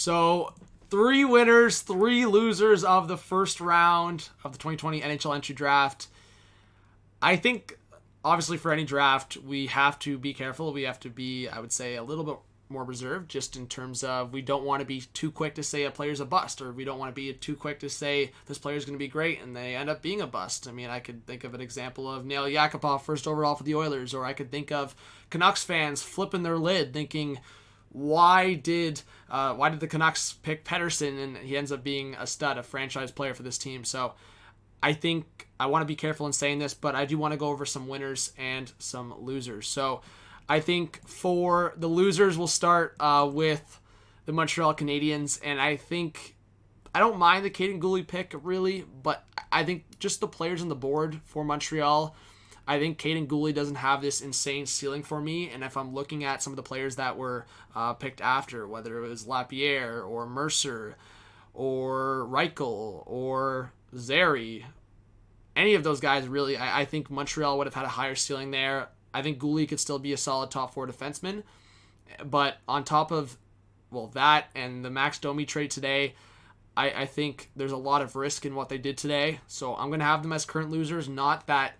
So, 3 winners, 3 losers of the first round of the 2020 NHL entry draft. I think, obviously, for any draft, we have to be careful. We have to be, I would say, a little bit more reserved, just in terms of we don't want to be too quick to say a player's a bust, or we don't want to be too quick to say this player's going to be great and they end up being a bust. I mean, I could think of an example of Nail Yakupov, first overall for the Oilers, or I could think of Canucks fans flipping their lid thinking, why did the Canucks pick Pettersson, and he ends up being a stud, a franchise player for this team. So I think I want to be careful in saying this, but I do want to go over some winners and some losers. So I think for the losers, we'll start with the Montreal Canadiens, and I think I don't mind the Caden Gooley pick really, but I think just the players on the board for Montreal, I think Caden Gooley doesn't have this insane ceiling for me, and if I'm looking at some of the players that were picked after, whether it was Lapierre or Mercer or Reichel or Zary, any of those guys really, I think Montreal would have had a higher ceiling there. I think Gooley could still be a solid top 4 defenseman, but on top of that and the Max Domi trade today, I think there's a lot of risk in what they did today, so I'm going to have them as current losers. Not that,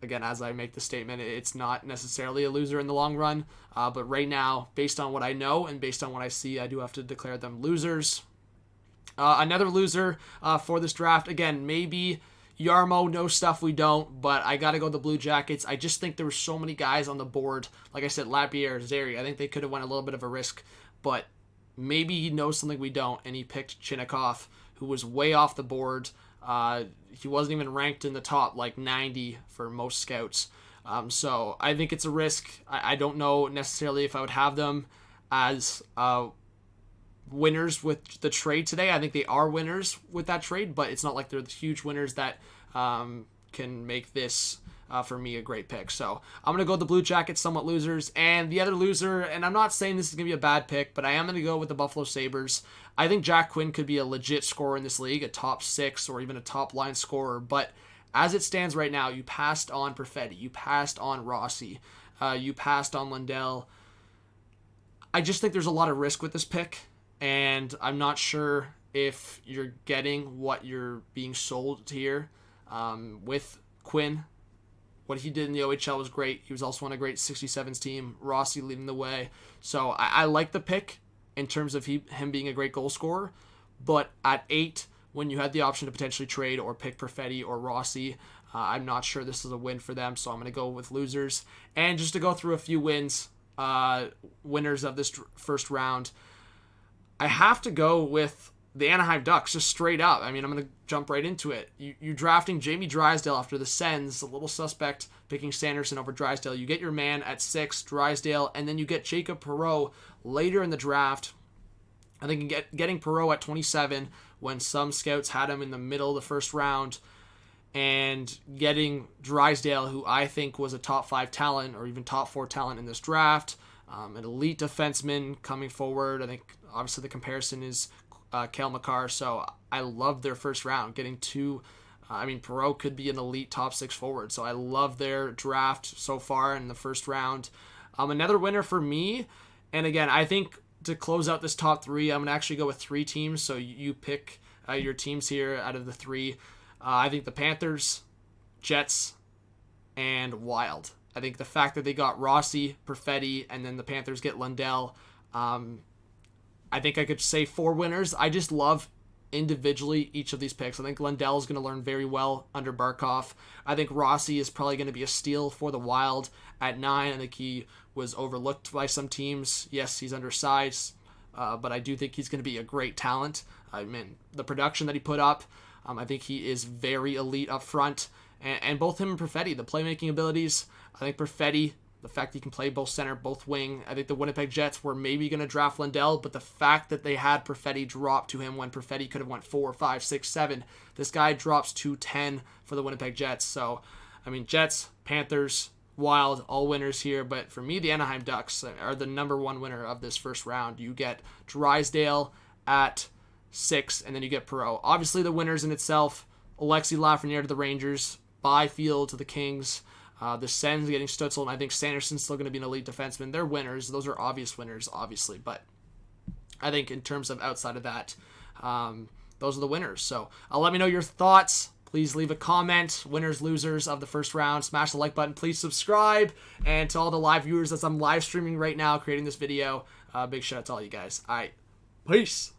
again, as I make the statement, it's not necessarily a loser in the long run, but right now, based on what I know and based on what I see, I do have to declare them losers. Another loser for this draft, again, maybe Yarmo, no stuff we don't, but I got to go the Blue Jackets. I just think there were so many guys on the board. Like I said, Lapierre, Zary, I think they could have went a little bit of a risk, but maybe he knows something we don't, and he picked Chinnikov, who was way off the board. He wasn't even ranked in the top 90 for most scouts. So I think it's a risk. I don't know necessarily if I would have them as winners with the trade today. I think they are winners with that trade, but it's not like they're the huge winners that can make this for me a great pick. So I'm going to go with the Blue Jackets, somewhat losers. And the other loser, and I'm not saying this is going to be a bad pick, but I am going to go with the Buffalo Sabres. I think Jack Quinn could be a legit scorer in this league, a top 6 or even a top line scorer. But as it stands right now, you passed on Perfetti, you passed on Rossi, you passed on Lundell. I just think there's a lot of risk with this pick, and I'm not sure if you're getting what you're being sold here with Quinn. What he did in the OHL was great. He was also on a great 67s team. Rossi leading the way. So I like the pick in terms of him being a great goal scorer. But at 8, when you had the option to potentially trade or pick Perfetti or Rossi, I'm not sure this is a win for them. So I'm going to go with losers. And just to go through a few winners of this first round, I have to go with the Anaheim Ducks, just straight up. I mean, I'm going to jump right into it. You're drafting Jamie Drysdale after the Sens, a little suspect picking Sanderson over Drysdale. You get your man at 6, Drysdale, and then you get Jacob Perreault later in the draft. I think getting Perreault at 27 when some scouts had him in the middle of the first round, and getting Drysdale, who I think was a top 5 talent or even top 4 talent in this draft, an elite defenseman coming forward. I think obviously the comparison is Cale Makar, so I love their first round. Getting 2, Perreault could be an elite top 6 forward, so I love their draft so far in the first round. Another winner for me, and again, I think to close out this top 3, I'm going to actually go with 3 teams, so you pick your teams here out of the 3. I think the Panthers, Jets, and Wild. I think the fact that they got Rossi, Perfetti, and then the Panthers get Lundell, I think I could say 4 winners. I just love individually each of these picks. I think Lundell is going to learn very well under Barkov. I think Rossi is probably going to be a steal for the Wild at 9. I think he was overlooked by some teams. Yes, he's undersized, but I do think he's going to be a great talent. I mean, the production that he put up, I think he is very elite up front. And both him and Perfetti, the playmaking abilities, I think Perfetti, the fact he can play both center, both wing. I think the Winnipeg Jets were maybe going to draft Lundell, but the fact that they had Perfetti drop to him when Perfetti could have went 4, 5, 6, 7, this guy drops to 10 for the Winnipeg Jets. So, Jets, Panthers, Wild, all winners here. But for me, the Anaheim Ducks are the number 1 winner of this first round. You get Drysdale at 6, and then you get Perreault. Obviously, the winners in itself, Alexi Lafreniere to the Rangers, Byfield to the Kings, the Sens getting Stutzel, and I think Sanderson's still going to be an elite defenseman. They're winners. Those are obvious winners, obviously. But I think in terms of outside of that, those are the winners. So let me know your thoughts. Please leave a comment. Winners, losers of the first round. Smash the like button. Please subscribe. And to all the live viewers, as I'm live streaming right now, creating this video, big shout out to all you guys. All right. Peace.